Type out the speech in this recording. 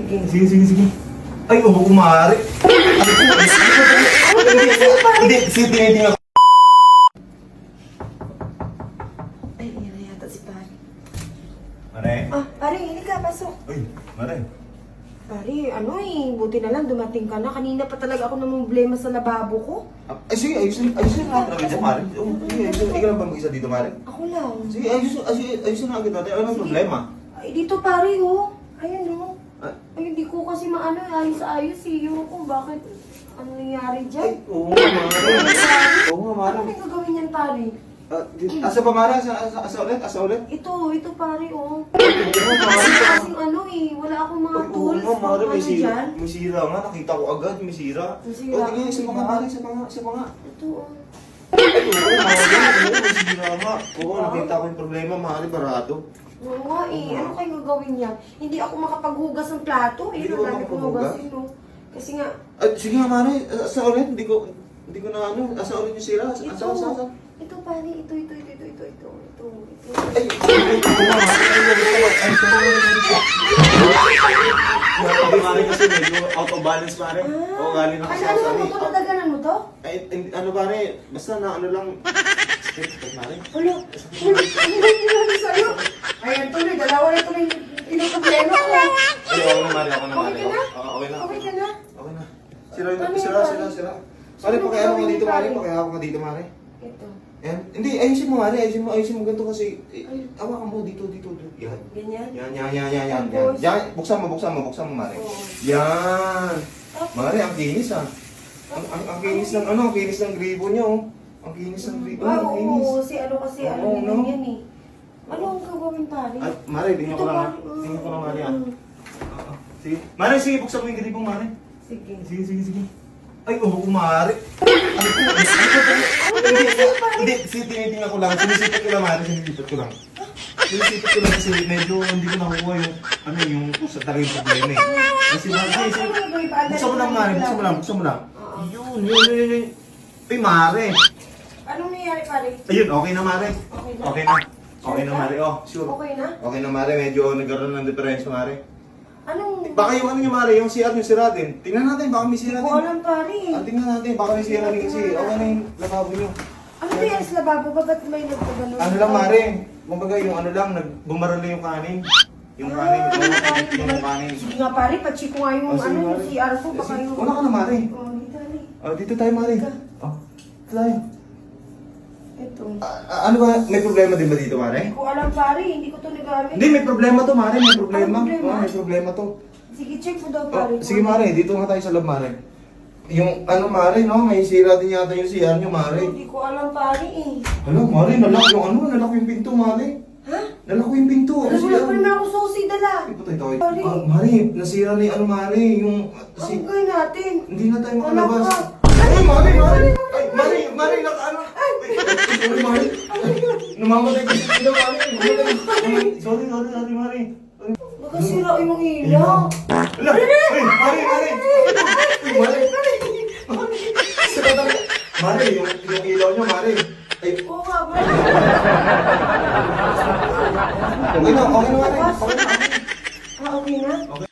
Sige. Sige. Ay, kumari. Hindi, sige, tinitingnan ko. Ay, yan na yata si pare. Mare? Ah, pare, hindi ka, pasok. Uy, Mare. Pare, buti na lang dumating ka na. Kanina pa talaga ako namumblema sa lababo ko. Ay, sige, ayusin na agad dyan, Mare. Sige, ayusin. Ikaw lang ba mag-isa dito, Mare? Ako lang. Sige, ayusin na agad natin. Ano ang problema? Ay, dito pare, oh. Ayun, oh. Ah. Ay, hindi ko kasi maano, ayos-ayos eh. Yung kung bakit, ano nangyari Ay, dyan? oo nga, Mare. Oo nga, Mare. Ano may gagawin yan, pare? Asa pa, Mare? Asa ulit? Ito pare, oh. Oo nga, Mare. Kasing wala akong mga Oo tools. nga, Mare. May Ano sira. dyan? May sira nga. Nakita ko agad. May sira. May sira. O, tingnan. Isa pa nga, Mare. Isa pa nga. Ito, oh. Ay, oo, Mare. Oo, may sira nga. Oo, nakita ko yung problema, Mare. Barado. Oo nga eh. Ano kayo gagawin yan? Hindi ako makapaghugas ng plato. Eh, Hindi ka ang dami ko makapaghugas? hugasin, no? Kasi nga, Ay, sige nga, Mare. Asa ulit? Hindi ko na ano. Asa ulit yung sira? Asa? ito pare, ito. Ay, oo nga, Mare. Ay, sorry. Hindi, Mare, kasi medyo out of balance, Mare. Oo, galing na kasi ako sa Ano mo to? Nadaganan mo to? Ay, ano, Mare? Basta na ano lang. Mare. Ulo, ano sa'yo? Ayan tuloy, dalawa na tuloy inuproblema ko. Ay, okay na, Mare. Okay na, Mare. Okay ka na? Okay na. Okay ka na? Okay na. Sira. Ano Mare, Ano pakialam ka gagawin dito, ni Mare. Pare? Pakialam ka dito, Mare. Ito. Yan. Hindi, ayusin mo, Mare. Ayusin mo ganito kasi. Hawakan mo dito. Yan. Ganyan? Yan. Tapos? Yan. Buksan mo, Mare. Oo. Yan. Tapos? Mare, ang kinis, ah. Ang kinis ng ang kinis ng gribo niyo, oh. Ang kinis ng gribo, Ah, ang kinis. oo, kasi kasi Oo, din no? yan eh. Ano ang gagawin pare? Ay, Mare, tingnan ko lang, ah. Tingnan ko lang, Mare, ah. Sige. Mare, sige, buksan mo yung gribo, Mare. Sige. Sige. Ay, kumari. Hindi, tinitingnan ko lang. Sinisipit ko lang, Mare. Sinisipit ko lang kasi medyo hindi ko nakukuha yung sa talagang problema eh. Kasi Mare, buksan mo lang, Mare. Buksan mo lang. Yun. Ay, Mare. Anong nangyari pare? Ayun, okay na, Mare. Okay na, Mare. Oh, sure. Okay na? Okay na, Mare. Medyo nagkaroon ng diferensya, Mare. Anong... Baka yung ano niyo, Mare, yung CR niyo sira din. Tingnan natin, baka may sira Hindi ko din. alam pare. Tingnan natin, baka may sira din kasi okay na yung lababo niyo. Ano ba yan sa lababo ba? Ba't may nagpagano'n? Ano lang, Mare, kumbaga yung ano lang, bumaralo yung kanin. Yung kanin, yung kanin. Sige nga pare, pacheck ko nga yung Sige, Mare. yung CR ko. Baka yung... Wala ka na, Mare. Oh, dito na eh. Dito tayo, Mare. Dito tayo. Ito. Ano ba, may problema din ba dito, Mare? Hindi ko alam pare, hindi ko to nagamit. Hindi, may problema to, Mare, may problema. Ano problema? May problema to. Sige, check mo daw pare. Sige, Mare, dito nga tayo sa loob, Mare. Yung ano, Mare, no? May sira din yata yung CR nyo, Mare. Hindi ko alam pare eh. Hala, Mare, nalak yung pinto, Mare. Ha? Nalak yung pinto. Ano wala pa naman ako susi dala. Mare. Mare, nasira na yung ano, Mare, yung... Ano gawin natin? Hindi na tayo Wala makalabas. pa. Ay, Mare! Ay, Mare, naka-ano? Ay, sorry, Mare. Namamatay ko sa ilaw, Mare. Sorry, Mare. Baka sira yung ilaw. Hala! Ay, Mare! Mare! Mare, yung ilaw nyo, Mare. Ay, Oo nga pare. okay na, Mare. Okay na. Ah, okay na? Okay